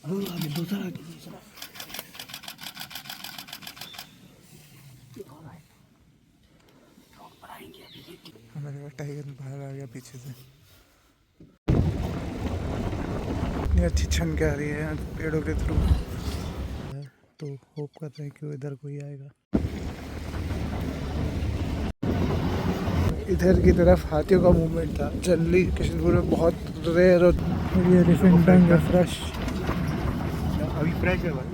आगे दूसरा हमारे टाइगर बाहर आ गया पीछे से। इतनी अच्छी छन के आ रही है पेड़ों के थ्रू, तो होप कर रहे हैं कि इधर कोई आएगा। इधर की तरफ हाथियों का मूवमेंट था। जनरली किशनपुर में बहुत रेयर और ये एलिफेंट टंग है फ्रेश, अभी फ्रेश है भाई।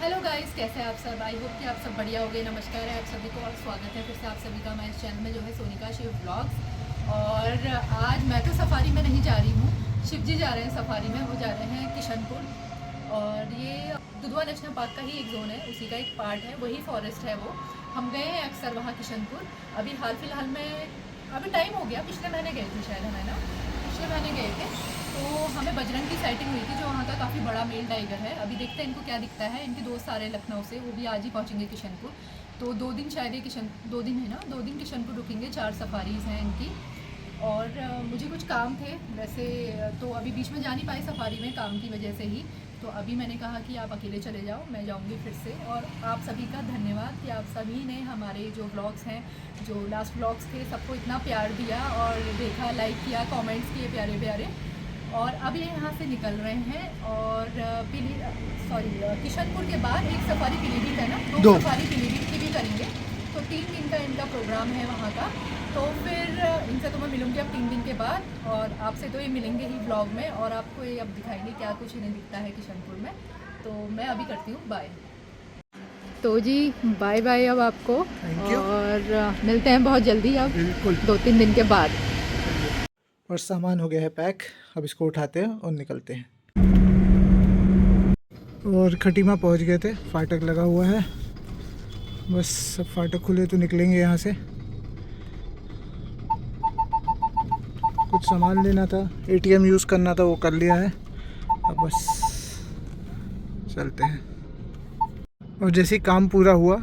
हेलो गाइस, कैसे हैं आप सब? आई होप कि आप सब बढ़िया हो गए। नमस्कार है आप सभी को और स्वागत है फिर से आप सभी का हमारे चैनल में जो है सोनिका शिव ब्लॉग्स। और आज मैं तो सफारी में नहीं जा रही हूँ, शिव जी जा रहे हैं सफारी में। वो जा रहे हैं किशनपुर और ये दुधवा नेशनल पार्क का ही एक जोन है, उसी का एक पार्ट है, वही फॉरेस्ट है वो। हम गए हैं अक्सर वहाँ किशनपुर। अभी हाल फिलहाल में, अभी टाइम हो गया, पिछले महीने गए थे शायद, है ना, पिछले महीने गए थे। तो हमें बजरंग की साइटिंग हुई थी, जो वहाँ का काफ़ी बड़ा मेल टाइगर है। अभी देखते हैं इनको क्या दिखता है। इनके दोस्त आ रहे हैं लखनऊ से, वो भी आज ही पहुँचेंगे किशनपुर। तो 2 दिन शायद ये 2 दिन है ना, 2 दिन किशनपुर रुकेंगे। 4 सफारीज़ हैं इनकी। और मुझे कुछ काम थे वैसे, तो अभी बीच में जा नहीं पाए सफारी में काम की वजह से ही। तो अभी मैंने कहा कि आप अकेले चले जाओ, मैं जाऊंगी फिर से। और आप सभी का धन्यवाद कि आप सभी ने हमारे जो व्लॉग्स हैं, जो लास्ट व्लॉग्स थे, सबको इतना प्यार दिया और देखा, लाइक किया, कमेंट्स किए प्यारे प्यारे। और अब ये यहाँ से निकल रहे हैं और किशनपुर के बाद एक सफारी पीलीभीत है ना, 2 सफारी पीलीभीत की भी करेंगे। तो 3 दिन का इनका प्रोग्राम है वहाँ का। तो फिर इनसे तो मैं मिलूँगी अब 3 दिन के बाद, और आपसे तो ये मिलेंगे ही ब्लॉग में, और आपको ये अब दिखाएंगे क्या कुछ इन्हें दिखता है किशनपुर में। तो मैं अभी करती हूँ बाय। तो जी बाय बाय अब आपको, और मिलते हैं बहुत जल्दी अब, बिल्कुल 2-3 दिन के बाद। और सामान हो गया है पैक, अब इसको उठाते हैं और निकलते हैं। और खटीमा पहुंच गए थे, फाटक लगा हुआ है, बस सब फाटक खुले तो निकलेंगे यहाँ से। कुछ सामान लेना था, एटीएम यूज़ करना था, वो कर लिया है, अब बस चलते हैं। और जैसे ही काम पूरा हुआ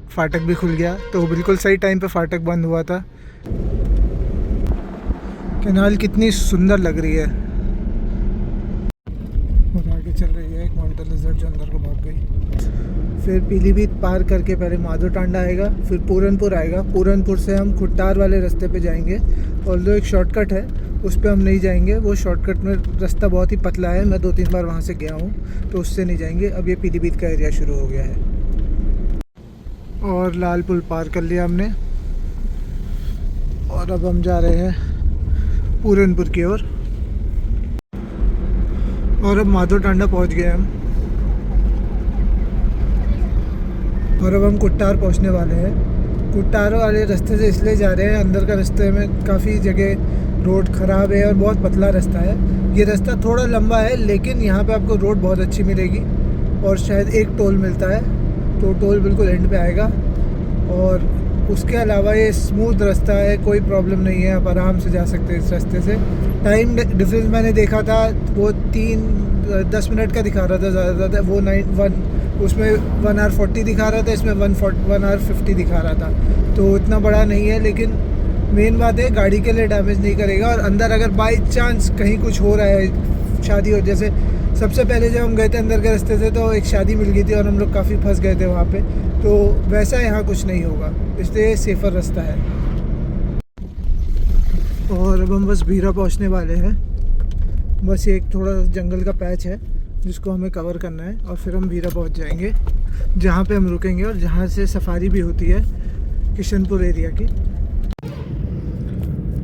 फाटक भी खुल गया, तो बिल्कुल सही टाइम पे फाटक बंद हुआ था। कैनाल कितनी सुंदर लग रही है, और आगे चल रही है एक मॉनिटर लिजर्ड जो अंदर को भाग गई। फिर पीलीभीत पार करके पहले माधो टांडा आएगा, फिर पूरनपुर आएगा। पूरनपुर से हम खुट्टार वाले रास्ते पे जाएंगे, और जो एक शॉर्टकट है उस पर हम नहीं जाएंगे। वो शॉर्टकट में रास्ता बहुत ही पतला है, मैं 2-3 बार वहाँ से गया हूँ, तो उससे नहीं जाएंगे। अब ये पीलीभीत का एरिया शुरू हो गया है। और लाल पुल पार कर लिया हमने, और अब हम जा रहे हैं पूरनपुर की ओर। और अब माधो टांडा पहुंच गए हम, और अब हम कुट्टार पहुंचने वाले हैं। कुट्टार वाले रास्ते से इसलिए जा रहे हैं, अंदर का रास्ते में काफ़ी जगह रोड ख़राब है और बहुत पतला रास्ता है। ये रास्ता थोड़ा लंबा है, लेकिन यहाँ पे आपको रोड बहुत अच्छी मिलेगी, और शायद एक टोल मिलता है, तो टोल बिल्कुल एंड पे आएगा। और उसके अलावा ये स्मूथ रास्ता है, कोई प्रॉब्लम नहीं है, आप आराम से जा सकते हैं इस रास्ते से। टाइम डिफरेंस मैंने देखा था, वो 10 मिनट का दिखा रहा था ज़्यादा, वो 1 उसमें 1 आवर 40 दिखा रहा था, इसमें 1 आवर 50 दिखा रहा था, तो इतना बड़ा नहीं है। लेकिन मेन बात है, गाड़ी के लिए डैमेज नहीं करेगा। और अंदर अगर बाई चांस कहीं कुछ हो रहा है, शादी हो, जैसे सबसे पहले जब हम गए थे अंदर के रास्ते से, तो एक शादी मिल गई थी और हम लोग काफ़ी फंस गए थे वहाँ पे, तो वैसा यहाँ कुछ नहीं होगा, इसलिए सेफ़र रास्ता है। और अब हम बस भीरा पहुँचने वाले हैं। बस ये एक थोड़ा जंगल का पैच है जिसको हमें कवर करना है, और फिर हम भीरा पहुँच जाएंगे, जहाँ पे हम रुकेंगे और जहाँ से सफारी भी होती है किशनपुर एरिया की।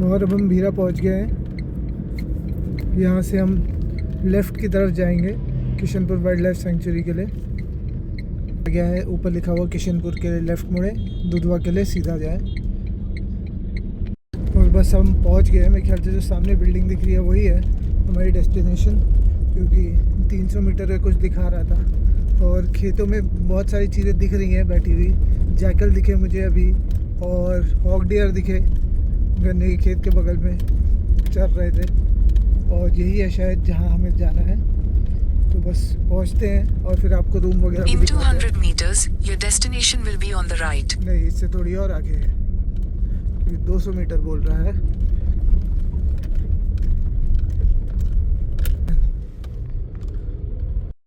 और अब हम भीरा पहुँच गए हैं, यहाँ से हम लेफ़्ट की तरफ जाएंगे किशनपुर वाइल्ड लाइफ सेंचुरी के लिए। गया है ऊपर लिखा हुआ किशनपुर के लिए लेफ़्ट मुड़े, दुधवा के लिए सीधा जाए। और बस हम पहुंच गए हैं। मेरे ख्याल से जो सामने बिल्डिंग दिख रही है वही है हमारी डेस्टिनेशन, क्योंकि 300 मीटर का कुछ दिखा रहा था। और खेतों में बहुत सारी चीज़ें दिख रही हैं बैठी हुई, जैकल दिखे मुझे अभी, और हॉक डियर दिखे गन्ने के खेत के बगल में चल रहे थे, और यही है शायद जहाँ हमें जाना है। तो बस पहुँचते हैं और फिर आपको रूम वगैरह भी दिखाते हैं। 200 meters, your destination will be on the right. नहीं, इससे थोड़ी और आगे है, 200 मीटर बोल रहा है।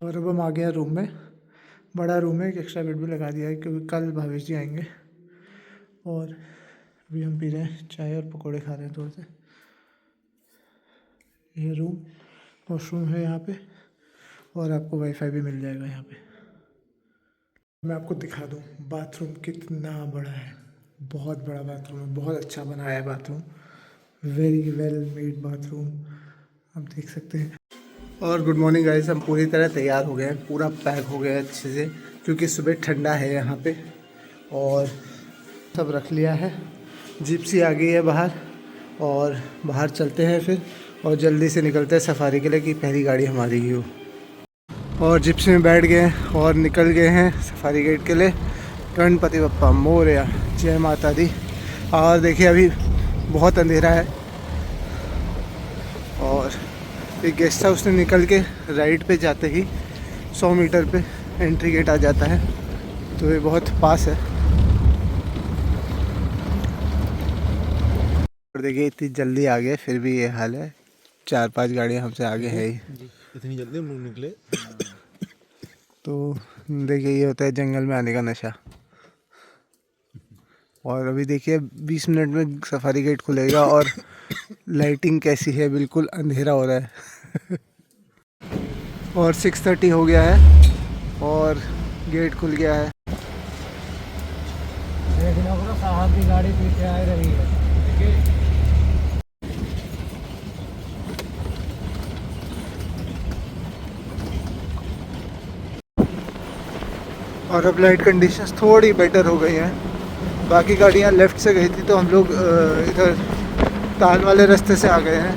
और अब हम आ गए हैं रूम में। बड़ा रूम है, एक एक्स्ट्रा बेड भी लगा दिया है क्योंकि कल भावेश जी आएंगे। और अभी हम पी रहे हैं चाय और पकौड़े खा रहे हैं थोड़े से। ये रूम, वॉशरूम है यहाँ पे, और आपको वाईफाई भी मिल जाएगा यहाँ पे। मैं आपको दिखा दूँ बाथरूम कितना बड़ा है। बहुत बड़ा बाथरूम है, बहुत अच्छा बनाया है bathroom, very well made bathroom, आप देख सकते हैं। और गुड मॉर्निंग गाइस, हम पूरी तरह तैयार हो गए हैं, पूरा पैक हो गया है अच्छे से, क्योंकि सुबह ठंडा है यहाँ पे। और सब रख लिया है, जिप्सी आ गई है बाहर, और बाहर चलते हैं फिर, और जल्दी से निकलते हैं सफारी के लिए कि पहली गाड़ी हमारी ही हो। और जिप्सी में बैठ गए और निकल गए हैं सफारी गेट के लिए। गणपति बप्पा मोरया, जय माता दी। और देखिए अभी बहुत अंधेरा है, और एक गेस्ट हाउस से निकल के राइट पे जाते ही 100 मीटर पे एंट्री गेट आ जाता है, तो ये बहुत पास है। और देखिए इतनी जल्दी आ गए, फिर भी ये हाल है, 4-5 गाड़ियाँ हमसे आगे है ही। इतनी जल्दी हम लोग निकले। तो देखिए ये होता है जंगल में आने का नशा। और अभी देखिए 20 मिनट में सफारी गेट खुलेगा, और लाइटिंग कैसी है, बिल्कुल अंधेरा हो रहा है। और 6:30 हो गया है और गेट खुल गया है। साहब की गाड़ी पीछे आ रही है। और अब लाइट कंडीशंस थोड़ी बेटर हो गई हैं। बाकी गाड़ियाँ लेफ़्ट से गई थी, तो हम लोग इधर ताल वाले रास्ते से आ गए हैं।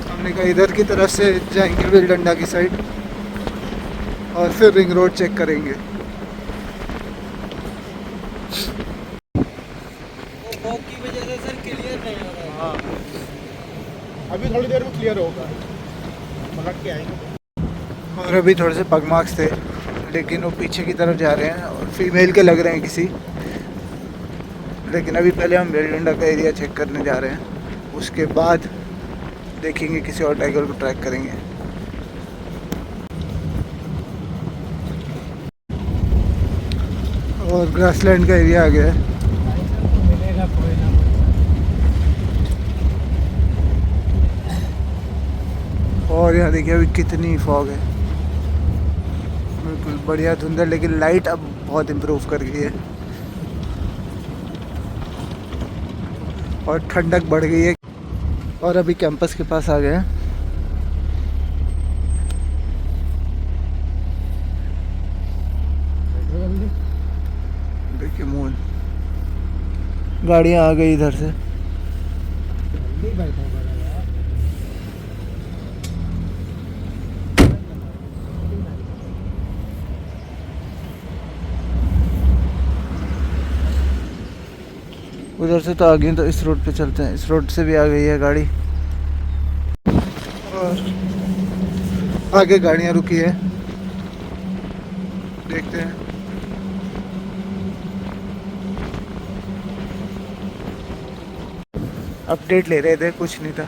हमने कहा इधर की तरफ से जाएंगे विलडंडा की साइड, और फिर रिंग रोड चेक करेंगे। फॉग की वजह से सर क्लियर नहीं हो रहा है। हाँ, अभी थोड़ी देर में क्लियर होगा, पलट के आएंगे। और अभी थोड़े से पग मार्क्स थे, लेकिन वो पीछे की तरफ जा रहे हैं और फीमेल के लग रहे हैं किसी। लेकिन अभी पहले हम विलडंडा का एरिया चेक करने जा रहे हैं, उसके बाद देखेंगे किसी और टाइगर को ट्रैक करेंगे। और ग्रासलैंड का एरिया आ गया है। मिलेगा कोई ना और यहाँ देखिए अभी कितनी फॉग है, बिल्कुल बढ़िया धुंधल, लेकिन लाइट अब बहुत इम्प्रूव कर गई है और ठंडक बढ़ गई है। और अभी कैंपस के पास आ गए हैं। देखिए मून, गाड़ियाँ आ गई इधर से। जल्दी बैठो यार। उधर से तो आ गई, तो इस रोड पे चलते हैं। इस रोड से भी आ गई है गाड़ी, और आगे गाड़ियाँ रुकी है, देखते हैं। अपडेट ले रहे थे, कुछ नहीं था।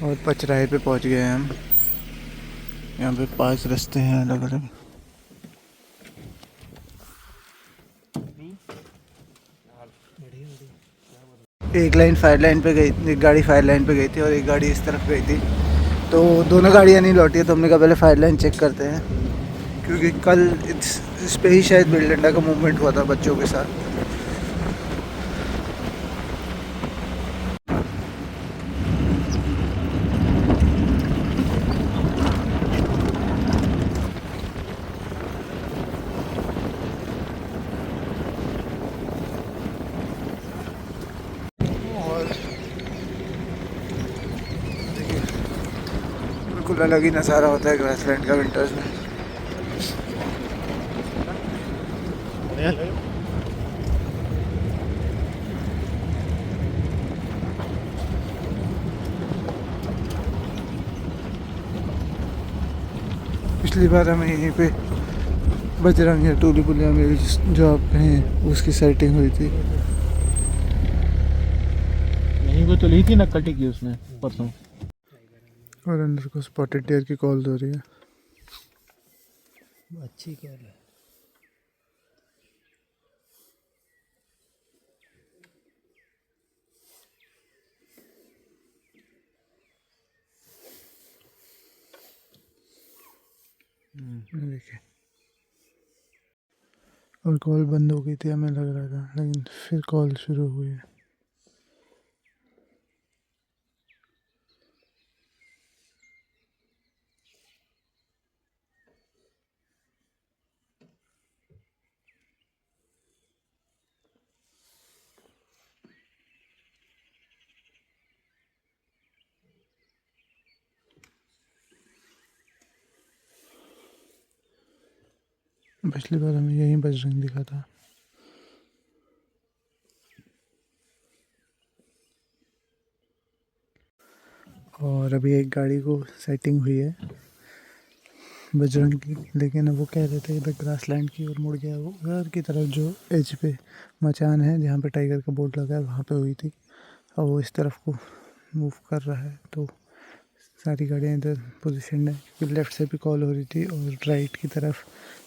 और पचराहे पे पहुंच गए हैं हम। यहाँ पे 5 रास्ते हैं अलग अलग। एक लाइन फायर लाइन पे गई, एक गाड़ी फायर लाइन पे गई थी और एक गाड़ी इस तरफ गई थी, तो दोनों गाड़ियाँ नहीं लौटी है। तो हमने कहा पहले फायर लाइन चेक करते हैं, क्योंकि कल इस पे ही शायद विलडंडा का मूवमेंट हुआ था बच्चों के साथ। बिल्कुल अलग ही नज़ारा होता है ग्रासलैंड का विंटर्स में। पिछली बार हमें यहीं पे बजरंग या टूली पुलिया मेरी जॉब पे हैं, उसकी सेटिंग हुई थी। यहीं को तो ली थी नक्कल टिकी उसने परसों। और अंदर को स्पॉटेड डियर की कॉल हो रही है। अच्छी कॉल है। देखिए, और कॉल बंद हो गई थी हमें लग रहा था, लेकिन फिर कॉल शुरू हुई है। पिछली बार हमें यही बजरंग दिखा था। और अभी एक गाड़ी को सेटिंग हुई है बजरंग की, लेकिन अब वो कह रहे थे इधर ग्रासलैंड की ओर मुड़ गया। वो उधर की तरफ जो एज पे मचान है जहाँ पे टाइगर का बोर्ड लगा है वहाँ पे हुई थी, और वो इस तरफ को मूव कर रहा है। तो सारी गाड़ियाँ इधर पोजीशन है, क्योंकि लेफ़्ट से भी कॉल हो रही थी और राइट की तरफ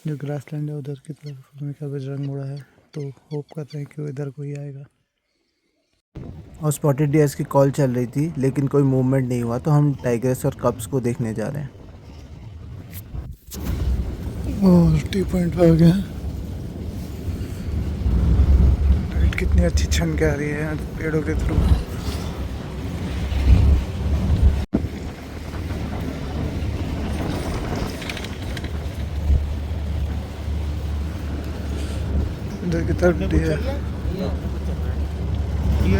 जो ग्रासलैंड है उधर की तरफ उन्होंने कहा बजरंग मुड़ा है। तो होप कर रहे हैं कि वो इधर को ही आएगा। और स्पॉटेड डियर्स की कॉल चल रही थी लेकिन कोई मूवमेंट नहीं हुआ, तो हम टाइगर्स और कप्स को देखने जा रहे हैं। और टी पॉइंट पे आ गया। लाइट कितनी अच्छी छन के आ रही है पेड़ों के थ्रू। इधर की तरफ डियर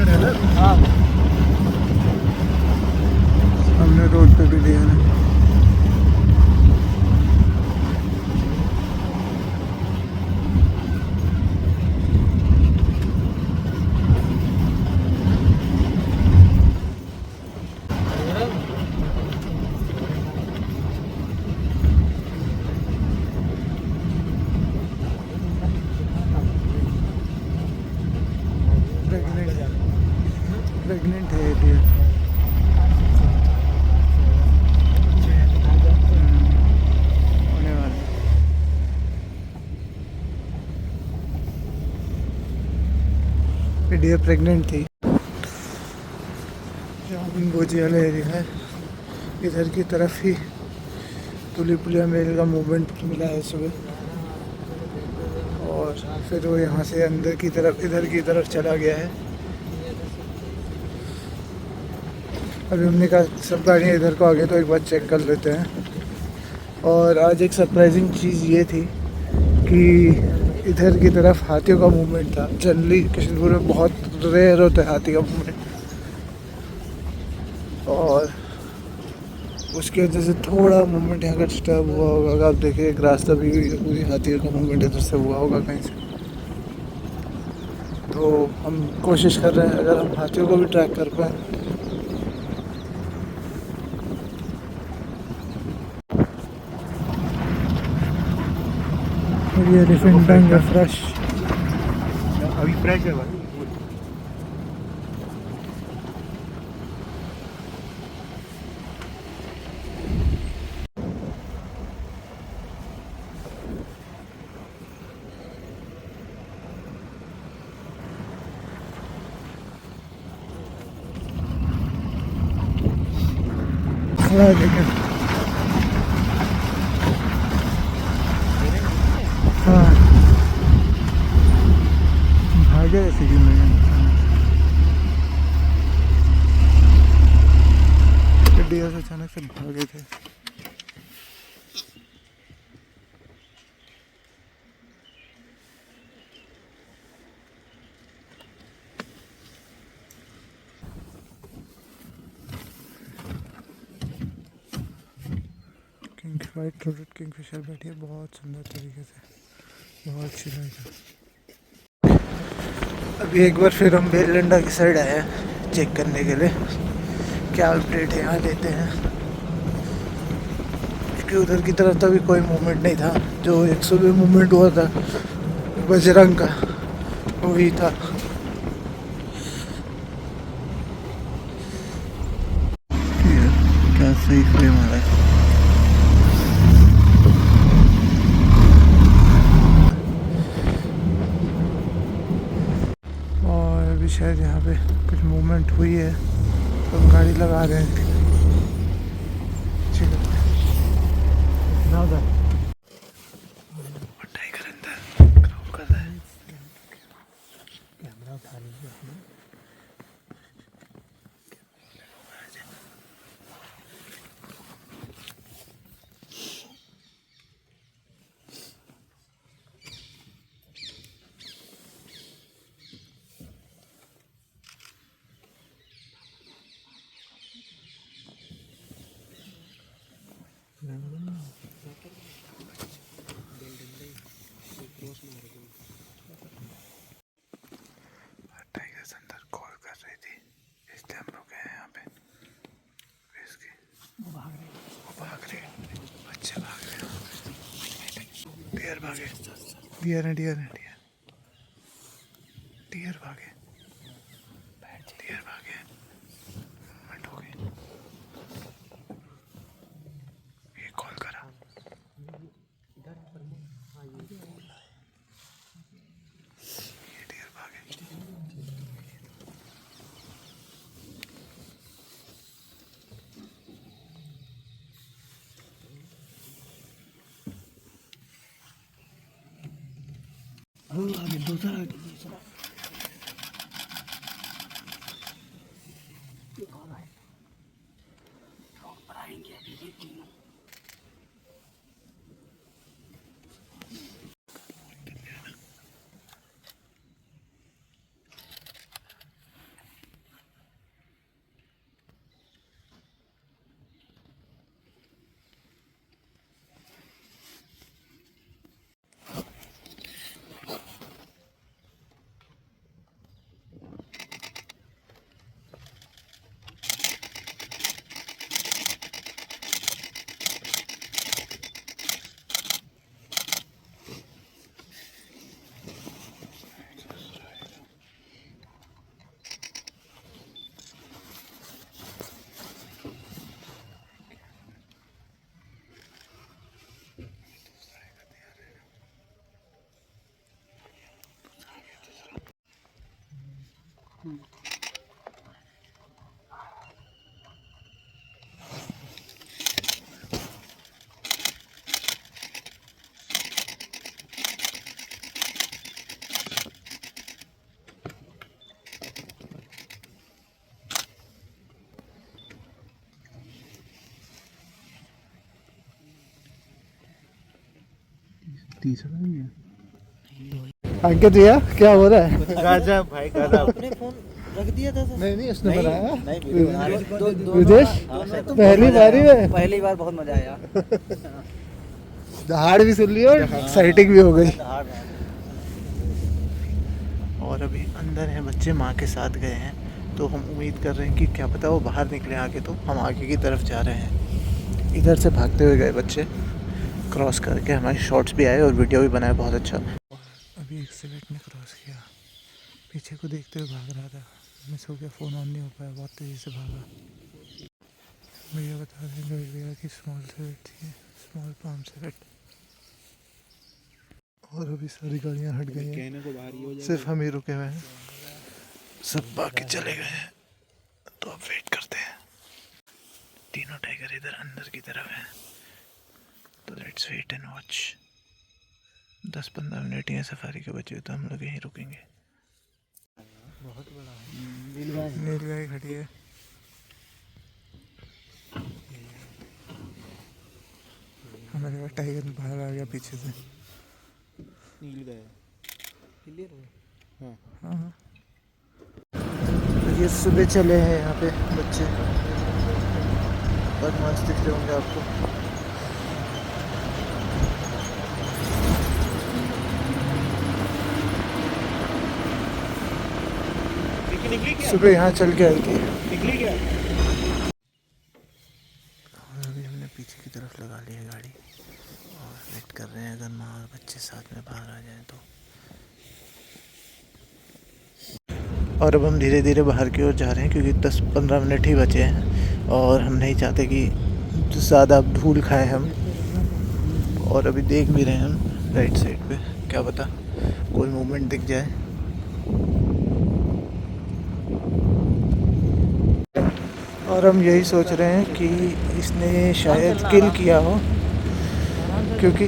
है ना? हाँ। हमने रोड पे भी डियर है। प्रेग्नेंट है डियर। होने वाला डियर प्रेग्नेंट थी। जहाँ बोझी वाला एरिया है इधर की तरफ ही पुलिया मेल का मूवमेंट मिला है सुबह, और फिर वो यहाँ से अंदर की तरफ इधर की तरफ चला गया है। अभी हमने कहा सब गाड़ियाँ इधर को आ गए तो एक बार चेक कर लेते हैं। और आज एक सरप्राइजिंग चीज़ ये थी कि इधर की तरफ हाथियों का मूवमेंट था। जनरली किशनपुर में बहुत रेयर होता है हाथी का मूवमेंट, और उसकी वजह से थोड़ा मूवमेंट यहाँ का डिस्टर्ब हुआ होगा। अगर आप देखिए एक रास्ता भी पूरी हाथियों का मूवमेंट इधर से हुआ होगा कहीं से। तो हम कोशिश कर रहे हैं अगर हम हाथियों को भी ट्रैक कर पाए। और ये एलिफेंट टंग है फ्रेश। अभी फ्रेश है भाई। खड़ा है लेकिन हाँ भागे ऐसे क्यों लगे डियर से अचानक से भागे थे। वाइट थ्रोटेड किंगफिशर बैठी है बहुत सुंदर तरीके से, बहुत अच्छी लाइट है। अभी एक बार फिर हम बेलडंडा की साइड आए हैं चेक करने के लिए क्या अपडेट है यहाँ लेते हैं, क्योंकि उधर की तरफ तो अभी कोई मूवमेंट नहीं था। जो 100 में मूवमेंट हुआ था बजरंग का वही था। क्या सही फ्रेम आ रहा है। और अभी शायद यहाँ पे कुछ मूवमेंट हुई है तो हम गाड़ी लगा रहे हैं। ठीक है ना उधर टाइगर अंदर क्रॉप कर रहा है। कैमरा उठा लीजिए अपना। टाइगर अंदर कॉल कर रही थी इसलिए हम रुके हैं यहाँ पे। वो भाग रहे बच्चे भाग रहे। डियर भागे, डियर है डियर है डियर डियर भागे, डियर भागे। मूवमेंट हो गई। ये कॉल करा। ये डियर भागे। आगे दूसरा तीसरा ही है। अंकित भैया क्या हो रहा है? गजब भाई गजब। अपने फोन रख दिया था सर। नहीं उसने बनाया। विदेश पहली बारी में पहली बार बहुत मजा आया। दहाड़ भी सुन लिया और साइटिंग भी हो गई। और अभी अंदर हैं बच्चे, माँ के साथ गए हैं तो हम उम्मीद कर रहे हैं कि क्या पता वो बाहर निकले आगे, तो हम आगे की तरफ जा रहे हैं। इधर से भागते हुए गए बच्चे, क्रॉस करके हमारे शॉट्स भी आए और वीडियो भी बनाया बहुत अच्छा। अभी एक सिलेक्ट ने क्रॉस किया, पीछे को देखते हुए भाग रहा था, मिस हो गया, फ़ोन ऑन नहीं हो पाया, बहुत तेज़ी से भागा। भैया बता रहे हैं भैया कि स्मॉल सिलेक्ट थी, स्मॉल पाम सिलेक्ट। और अभी सारी गाड़ियाँ हट गई हैं, सिर्फ हम ही रुके हुए हैं, सब बाकी चले गए हैं। तो अब वेट करते हैं। तीनों टाइगर इधर अंदर की तरफ हैं, तो let's wait and watch. 10-15 minute ही सफारी के बचे तो हम लोग यहीं रुकेंगे। बहुत बड़ा नीलगाय खड़ी है। हमारे पास टाइगर बाहर आ गया पीछे से। नीलगाय क्लियर हो। हाँ ये सुबह चले हैं यहाँ पे बच्चे, बदमाश दिख रहे होंगे आपको। निकली क्या? सुबह यहाँ चल के आई थी। निकली क्या? और अभी हमने पीछे की तरफ लगा ली है गाड़ी और वेट कर रहे हैं अगर माँ और बच्चे साथ में बाहर आ जाएं तो। और अब हम धीरे धीरे बाहर की ओर जा रहे हैं क्योंकि 10-15 मिनट ही बचे हैं और हम नहीं चाहते कि ज़्यादा धूल खाए हम, और अभी देख भी रहे हैं हम राइट साइड पे, क्या पता कोई मूवमेंट दिख जाए। और हम यही सोच रहे हैं कि इसने शायद किल किया हो, क्योंकि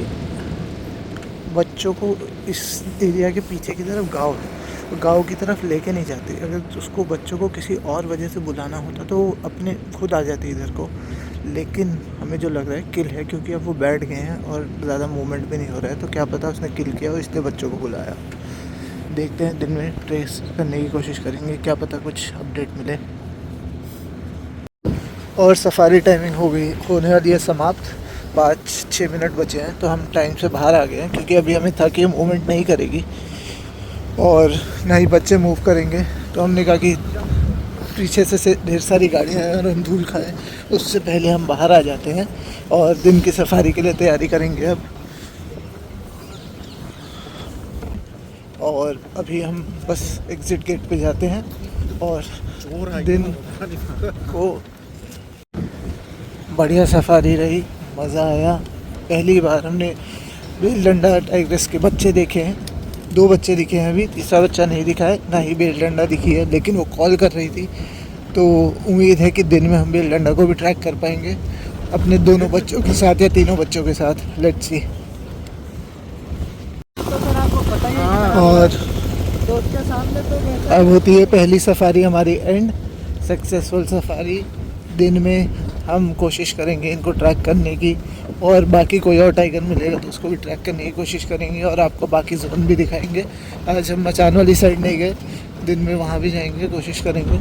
बच्चों को इस एरिया के पीछे की तरफ गांव है, तो गांव की तरफ लेके नहीं जाते। अगर उसको बच्चों को किसी और वजह से बुलाना होता तो वो अपने खुद आ जाते इधर को, लेकिन हमें जो लग रहा है किल है, क्योंकि अब वो बैठ गए हैं और ज़्यादा मूवमेंट भी नहीं हो रहा है, तो क्या पता उसने किल किया हो इसलिए बच्चों को बुलाया। देखते हैं, दिन में ट्रेस करने की कोशिश करेंगे, क्या पता कुछ अपडेट मिले। और सफारी टाइमिंग हो गई, होने वाली है समाप्त। 5-6 मिनट बचे हैं, तो हम टाइम से बाहर आ गए हैं, क्योंकि अभी हमें था कि मूवमेंट नहीं करेगी और ना ही बच्चे मूव करेंगे। तो हमने कहा कि पीछे से ढेर सारी गाड़ियाँ हैं और हम धूल खाएं, उससे पहले हम बाहर आ जाते हैं और दिन की सफारी के लिए तैयारी करेंगे अब। और अभी हम बस एग्ज़िट गेट पे जाते हैं और दिन को बढ़िया सफारी रही, मज़ा आया। पहली बार हमने बेल डंडा टाइग्रेस के बच्चे देखे हैं, 2 बच्चे दिखे हैं, अभी तीसरा बच्चा नहीं दिखा है, ना ही बेल डंडा दिखी है, लेकिन वो कॉल कर रही थी, तो उम्मीद है कि दिन में हम बेल डंडा को भी ट्रैक कर पाएंगे अपने दोनों बच्चों के साथ या तीनों बच्चों के साथ। Let's see. और तो उसके सामने तो अब होती है पहली सफारी हमारी एंड, सक्सेसफुल सफारी। दिन में हम कोशिश करेंगे इनको ट्रैक करने की, और बाकी कोई और टाइगर मिलेगा तो उसको भी ट्रैक करने की कोशिश करेंगे और आपको बाकी जोन भी दिखाएंगे। आज हम मचान वाली साइड नहीं गए, दिन में वहाँ भी जाएंगे, कोशिश करेंगे।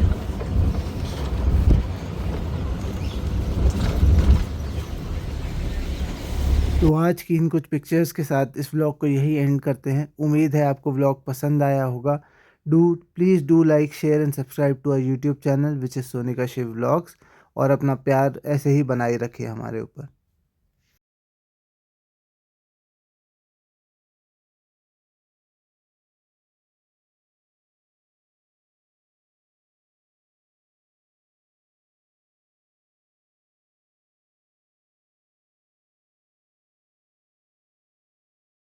तो आज की इन कुछ पिक्चर्स के साथ इस व्लॉग को यही एंड करते हैं। उम्मीद है आपको व्लॉग पसंद आया होगा। Please do like, share and subscribe to our YouTube channel which is Sonika Shiv vlogs, और अपना प्यार ऐसे ही बनाए रखिए हमारे ऊपर।